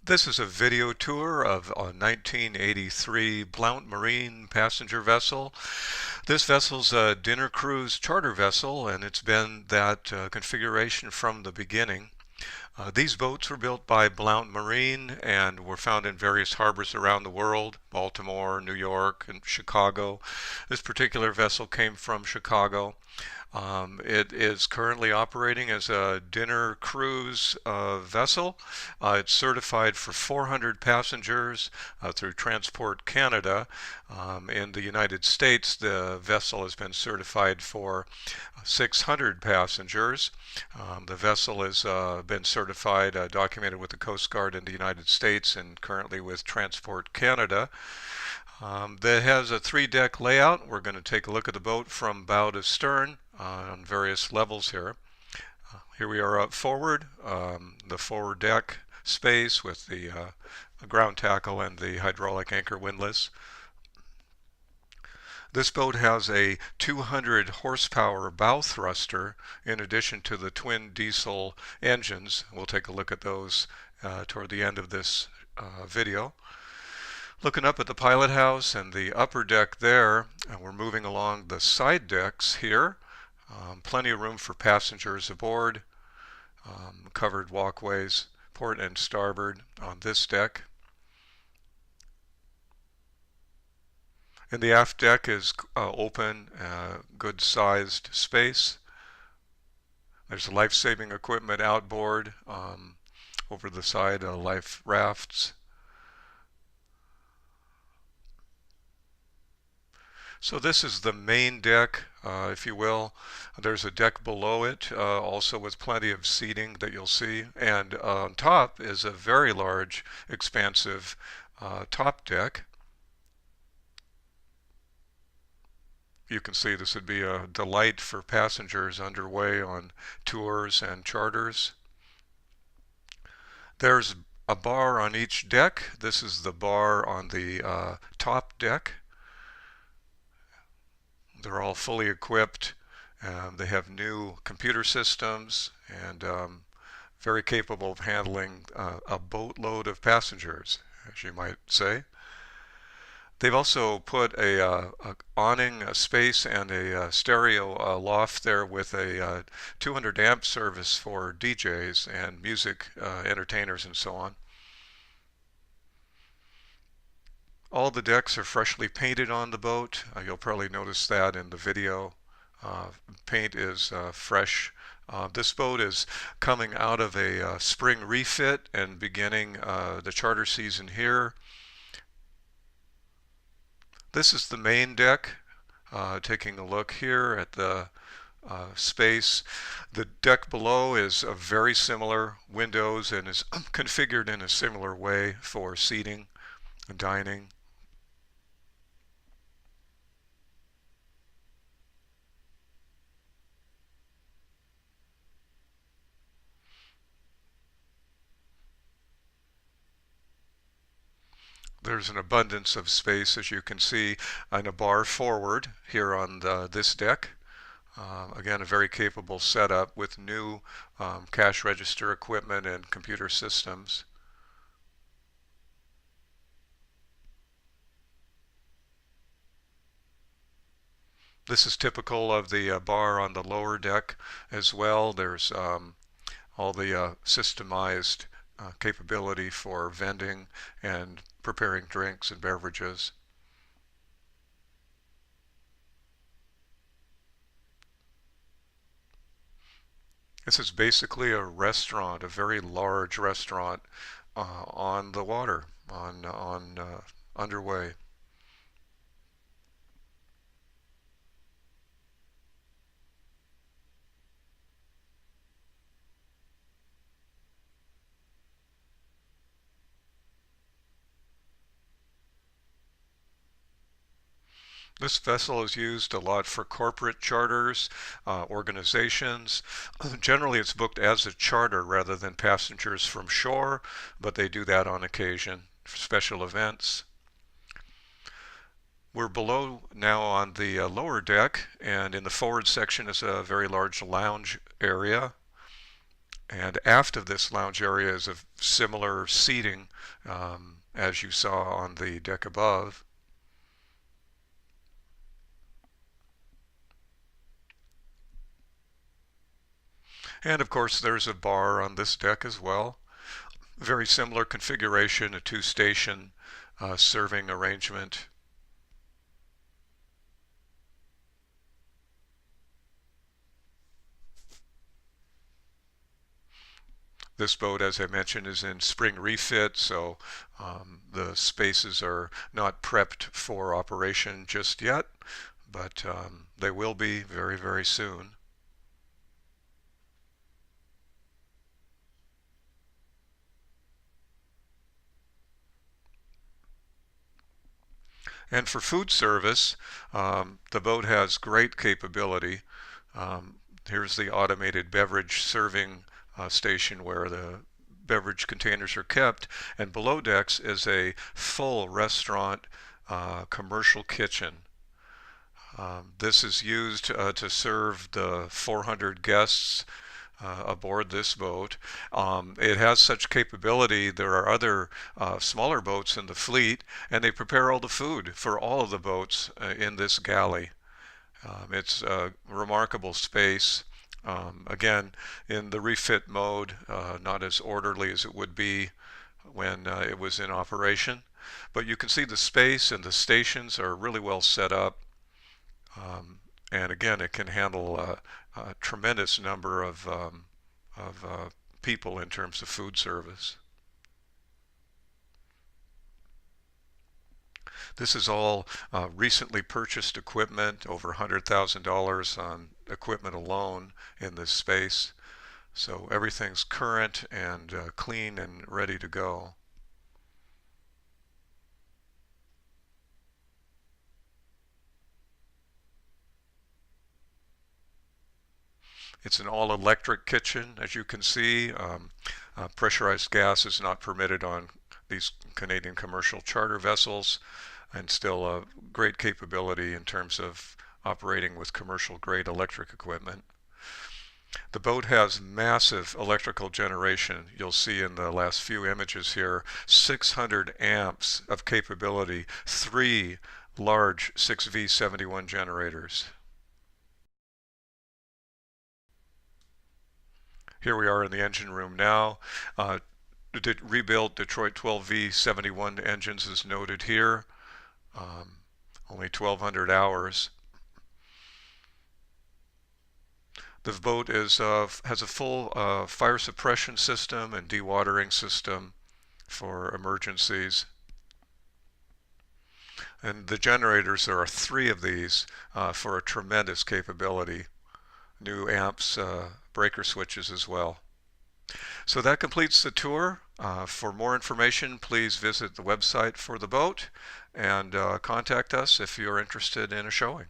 This is a video tour of a 1983 Blount Marine passenger vessel. This vessel's a dinner cruise charter vessel, and it's been that configuration from the beginning. These boats were built by Blount Marine and were found in various harbors around the world: Baltimore, New York, and Chicago. This particular vessel came from Chicago. It is currently operating as a dinner cruise vessel. It's certified for 400 passengers through Transport Canada. In the United States, the vessel has been certified for 600 passengers. The vessel has been certified, documented with the Coast Guard in the United States and currently with Transport Canada. That has a 3-deck layout. We're going to take a look at the boat from bow to stern on various levels here. Here we are up forward, the forward deck space with the ground tackle and the hydraulic anchor windlass. This boat has a 200 horsepower bow thruster in addition to the twin diesel engines. We'll take a look at those toward the end of this video. Looking up at the pilot house and the upper deck there, and we're moving along the side decks here. Plenty of room for passengers aboard. Covered walkways, port and starboard on this deck. And the aft deck is open, good sized space. There's life-saving equipment outboard. Over the side, life rafts. So this is the main deck, if you will. There's a deck below it, also with plenty of seating that you'll see. And on top is a very large, expansive top deck. You can see this would be a delight for passengers underway on tours and charters. There's a bar on each deck. This is the bar on the top deck. They're all fully equipped. They have new computer systems and very capable of handling a boatload of passengers, as you might say. They've also put a awning, a space, and a stereo loft there with a 200 amp service for DJs and music entertainers and so on. All the decks are freshly painted on the boat. You'll probably notice that in the video. Paint is fresh. This boat is coming out of a spring refit and beginning the charter season here. This is the main deck. Taking a look here at the space. The deck below is a very similar windows and is configured in a similar way for seating and dining. There's an abundance of space, as you can see, and a bar forward here on this deck. Again, a very capable setup with new cash register equipment and computer systems. This is typical of the bar on the lower deck as well. There's all the systemized capability for vending and preparing drinks and beverages. This is basically a restaurant, a very large restaurant on the water, underway. This vessel is used a lot for corporate charters, organizations. Generally, it's booked as a charter rather than passengers from shore, but they do that on occasion for special events. We're below now on the lower deck, and in the forward section is a very large lounge area. And aft of this lounge area is a similar seating as you saw on the deck above. And of course there's a bar on this deck as well. Very similar configuration, a two-station serving arrangement. This boat, as I mentioned, is in spring refit, so the spaces are not prepped for operation just yet, but they will be very, very soon. And for food service, the boat has great capability. Um, Here's the automated beverage serving station where the beverage containers are kept, and below decks is a full restaurant commercial kitchen. This is used to serve the 400 guests aboard this boat. It has such capability. There are other smaller boats in the fleet, and they prepare all the food for all of the boats in this galley. It's a remarkable space. Again, in the refit mode, not as orderly as it would be when it was in operation. But you can see the space and the stations are really well set up. And again, it can handle a tremendous number of people in terms of food service. This is all recently purchased equipment, over $100,000 on equipment alone in this space. So everything's current and clean and ready to go. It's an all-electric kitchen, as you can see. Pressurized gas is not permitted on these Canadian commercial charter vessels, and still a great capability in terms of operating with commercial grade electric equipment. The boat has massive electrical generation. You'll see in the last few images here, 600 amps of capability, 3 large 6V71 generators. Here we are in the engine room now. Rebuilt Detroit 12V71 engines is noted here. Only 1,200 hours. The boat has a full fire suppression system and dewatering system for emergencies. And the generators, there are 3 of these for a tremendous capability. New amps, breaker switches as well. So that completes the tour. For more information, please visit the website for the boat and contact us if you're interested in a showing.